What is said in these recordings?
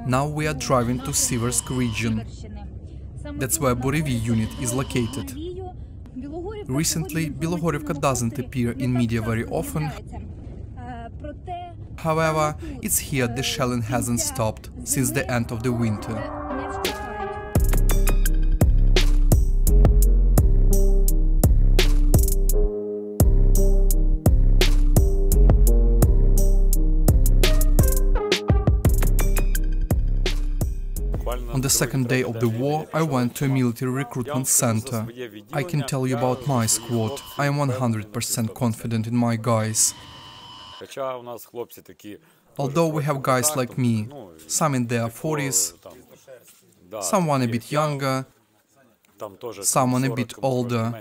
Now we are driving to Seversk region. That's where Bureviy unit is located. Recently, Bilohorivka doesn't appear in media very often. However, it's here the shelling hasn't stopped since the end of the winter. On the second day of the war, I went to a military recruitment center. I can tell you about my squad. I am 100% confident in my guys. Although we have guys like me, some in their 40s, someone a bit younger, someone a bit older,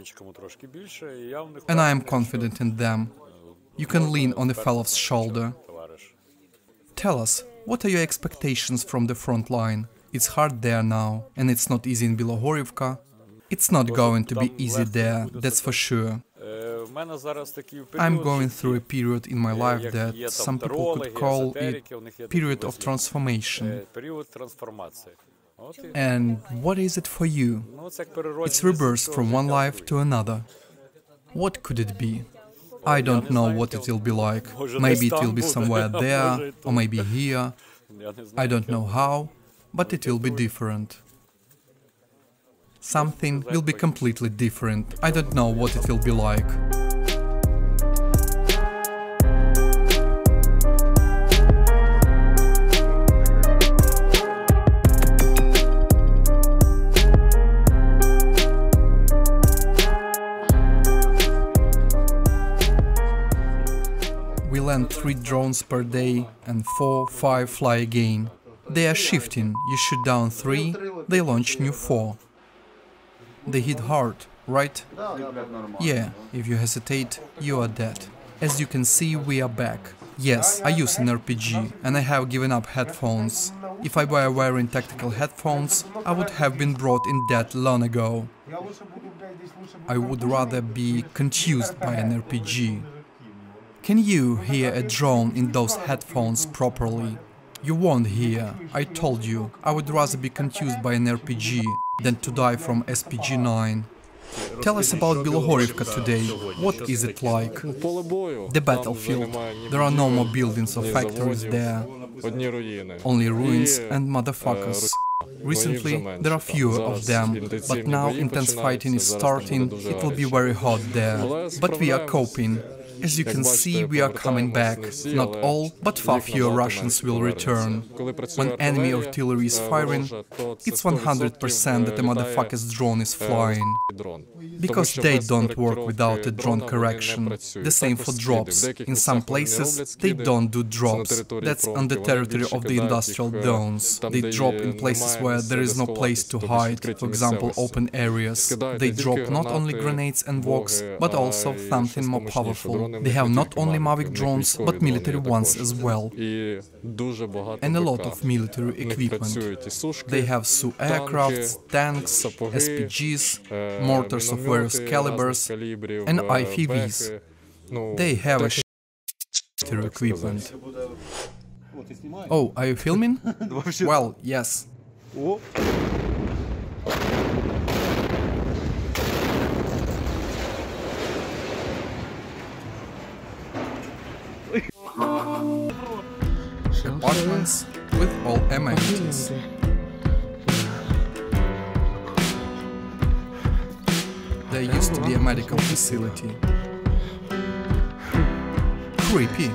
and I am confident in them. You can lean on a fellow's shoulder. Tell us, what are your expectations from the front line? It's hard there now, and it's not easy in Bilohorivka. It's not going to be easy there, that's for sure. I'm going through a period in my life that some people could call it period of transformation. And what is it for you? It's rebirth from one life to another. What could it be? I don't know what it will be like. Maybe it will be somewhere there, or maybe here. I don't know how, but it will be different. Something will be completely different. I don't know what it will be like. We land 3 drones per day and 4, 5 fly again. They are shifting, you shoot down 3, they launch new 4. They hit hard, right? Yeah, if you hesitate, you are dead. As you can see, we are back. Yes, I use an RPG, and I have given up headphones. If I were wearing tactical headphones, I would have been brought in dead long ago. I would rather be confused by an RPG. Can you hear a drone in those headphones properly? You won't hear. I told you, I would rather be confused by an RPG than to die from SPG-9. Tell us about Bilohorivka today. What is it like? The battlefield. There are no more buildings or factories there. Only ruins and motherfuckers. Recently, there are fewer of them, but now intense fighting is starting, it will be very hot there. But we are coping. As you can see, we are coming back. Not all, but far fewer Russians will return. When enemy artillery is firing, it's 100% that the motherfucker's drone is flying. Because they don't work without a drone correction. The same for drops. In some places, they don't do drops. That's on the territory of the industrial zones. They drop in places where there is no place to hide, for example, open areas. They drop not only grenades and walks, but also something more powerful. They have not only Mavic drones, but military ones as well. And a lot of military equipment. They have Su aircrafts, tanks, SPGs, mortars of various calibers, and IFVs. They have a military equipment. Oh, are you filming? Well, yes. Apartments with all amenities. There used to be a medical facility. Creepy.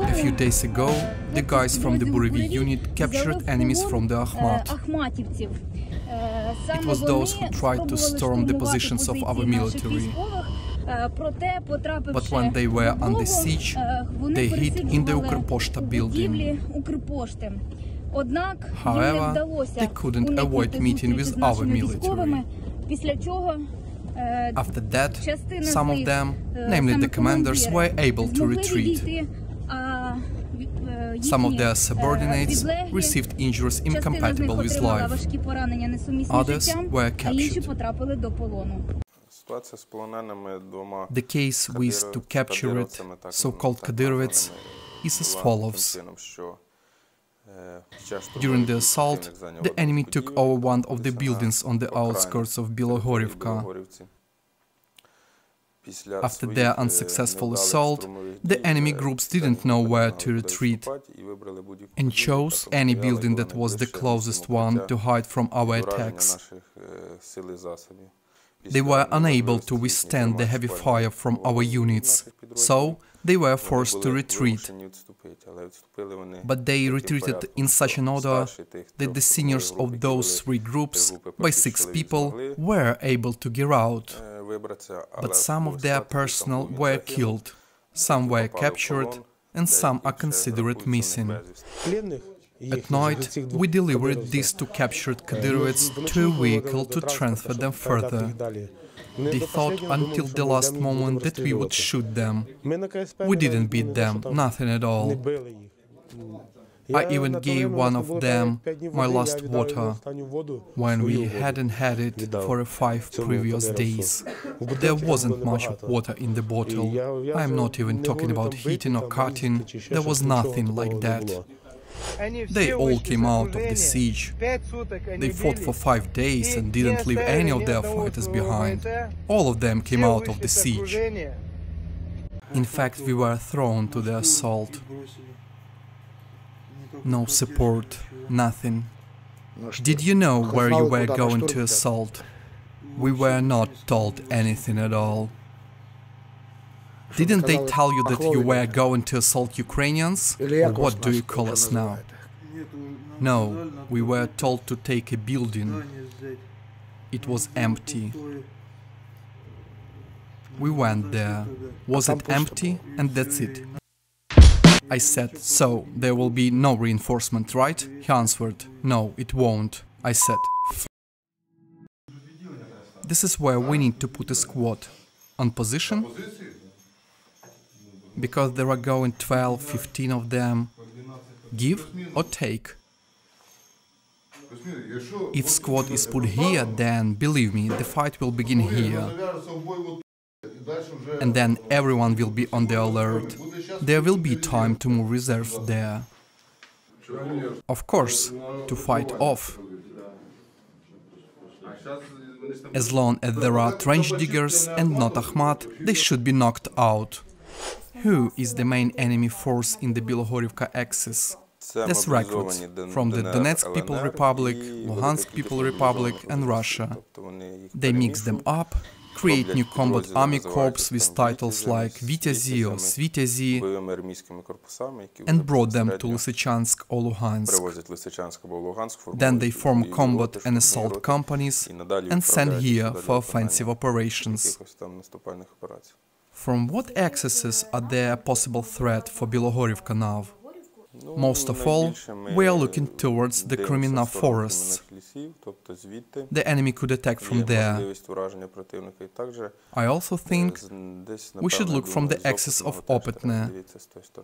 A few days ago, the guys from the Bureviy unit captured enemies from the Akhmat. It was those who tried to storm the positions of our military. But when they were under siege, they hid in the Ukroposhta building. However, they couldn't avoid meeting with our military. After that, some of them, namely the commanders, were able to retreat. Some of their subordinates received injuries incompatible with life. Others were captured. The case with to capture it, so-called Kadyrovets, is as follows. During the assault, the enemy took over one of the buildings on the outskirts of Bilohorivka. After their unsuccessful assault, the enemy groups didn't know where to retreat and chose any building that was the closest one to hide from our attacks. They were unable to withstand the heavy fire from our units, so they were forced to retreat. But they retreated in such an order that the seniors of those three groups, by 6 people, were able to get out. But some of their personnel were killed, some were captured, and some are considered missing. At night, we delivered these 2 captured Kadyrovids to a vehicle to transfer them further. They thought until the last moment that we would shoot them. We didn't beat them, nothing at all. I even gave one of them my last water, when we hadn't had it for 5 previous days. There wasn't much water in the bottle. I'm not even talking about heating or cutting, there was nothing like that. They all came out of the siege. They fought for 5 days and didn't leave any of their fighters behind. All of them came out of the siege. In fact, we were thrown to the assault. No support, nothing. Did you know where you were going to assault? We were not told anything at all. Didn't they tell you that you were going to assault Ukrainians? Or what do you call us now? No, we were told to take a building. It was empty. We went there. Was it empty? And that's it. I said, so, there will be no reinforcement, right? He answered, no, it won't. I said, this is where we need to put a squad. On position? Because there are going 12, 15 of them. Give or take? If squad is put here, then, believe me, the fight will begin here. And then everyone will be on the alert. There will be time to move reserves there. Of course, to fight off. As long as there are trench diggers and not Akhmat, they should be knocked out. Who is the main enemy force in the Bilohorivka axis? There's recruits from the Donetsk People Republic, Luhansk People Republic and Russia. They mix them up, create new combat army corps with titles like Vityazi or Svityazi, and brought them to Lysychansk or Luhansk. Then they form combat and assault companies and send here for offensive operations. From what axes are there a possible threat for Bilohorivka now? Most of all, we are looking towards the Crimean forests. The enemy could attack from there. I also think we should look from the axis of Opetne,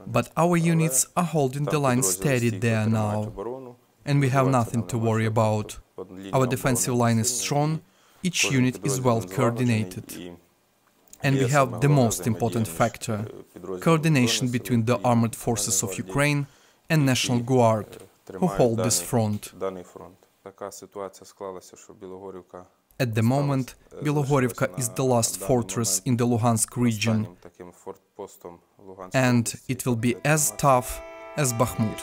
but our units are holding the line steady there now, and we have nothing to worry about. Our defensive line is strong, each unit is well coordinated. And we have the most important factor – coordination between the armored forces of Ukraine and National Guard, who hold this front. At the moment, Bilohorivka is the last fortress in the Luhansk region, and it will be as tough as Bakhmut.